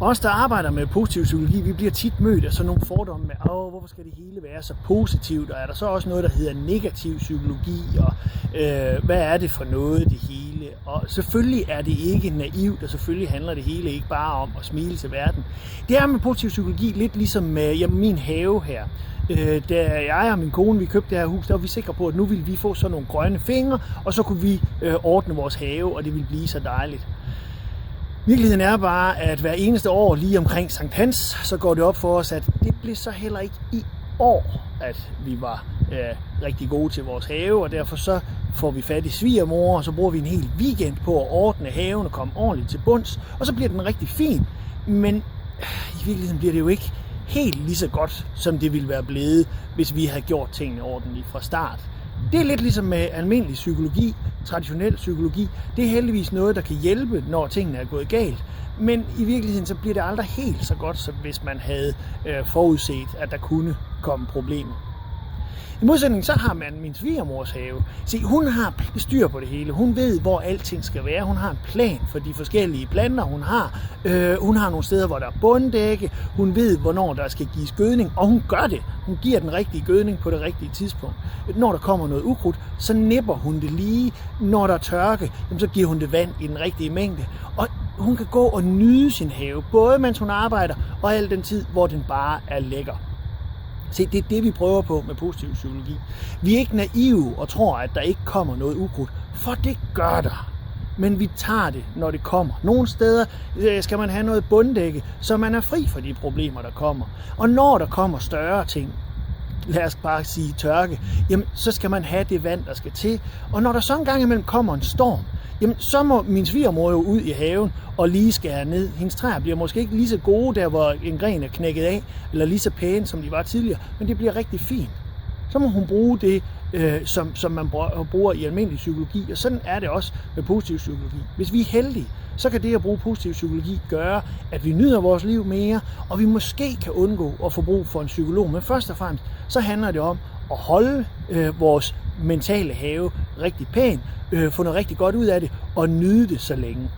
Os, der arbejder med positiv psykologi, vi bliver tit mødt af sådan nogle fordomme med, hvorfor skal det hele være så positivt, og er der så også noget, der hedder negativ psykologi, og hvad er det for noget, det hele? Og selvfølgelig er det ikke naivt, og selvfølgelig handler det hele ikke bare om at smile til verden. Det er med positiv psykologi lidt ligesom med min have her. Da jeg og min kone, vi købte det her hus, der var vi sikre på, at nu ville vi få sådan nogle grønne fingre, og så kunne vi ordne vores have, og det ville blive så dejligt. Virkeligheden er bare, at hver eneste år lige omkring Sankt Hans, så går det op for os, at det blev så heller ikke i år, at vi var rigtig gode til vores have, og derfor så får vi fat i svigermor, og så bruger vi en hel weekend på at ordne haven og komme ordentligt til bunds, og så bliver den rigtig fin. Men i virkeligheden bliver det jo ikke helt lige så godt, som det ville være blevet, hvis vi havde gjort tingene ordentligt fra start. Det er lidt ligesom med almindelig psykologi, traditionel psykologi. Det er heldigvis noget, der kan hjælpe, når tingene er gået galt. Men i virkeligheden så bliver det aldrig helt så godt, som hvis man havde forudset, at der kunne komme problemer. I modsætning så har man min svigermors have. Se, hun har styr på det hele. Hun ved, hvor alting skal være. Hun har en plan for de forskellige planter, hun har. Hun har nogle steder, hvor der er bunddække. Hun ved, hvornår der skal gives gødning, og hun gør det. Hun giver den rigtige gødning på det rigtige tidspunkt. Når der kommer noget ukrudt, så nipper hun det lige. Når der er tørke, så giver hun det vand i den rigtige mængde. Og hun kan gå og nyde sin have, både mens hun arbejder, og al den tid, hvor den bare er lækker. Se, det er det, vi prøver på med positiv psykologi. Vi er ikke naive og tror, at der ikke kommer noget ukrudt, for det gør der. Men vi tager det, når det kommer. Nogle steder skal man have noget bunddække, så man er fri for de problemer, der kommer. Og når der kommer større ting, lad os bare sige tørke, jamen, så skal man have det vand, der skal til. Og når der så en gang imellem kommer en storm, jamen, så må min svigermor jo ud i haven og lige skære ned. Hendes træer bliver måske ikke lige så gode, der hvor en gren er knækket af, eller lige så pæne, som de var tidligere, men det bliver rigtig fint. Så må hun bruge det, som man bruger i almindelig psykologi, og sådan er det også med positiv psykologi. Hvis vi er heldige, så kan det at bruge positiv psykologi gøre, at vi nyder vores liv mere, og vi måske kan undgå at få brug for en psykolog. Men først og fremmest, så handler det om at holde vores mentale have rigtig pæn, få noget rigtig godt ud af det, og nyde det så længe.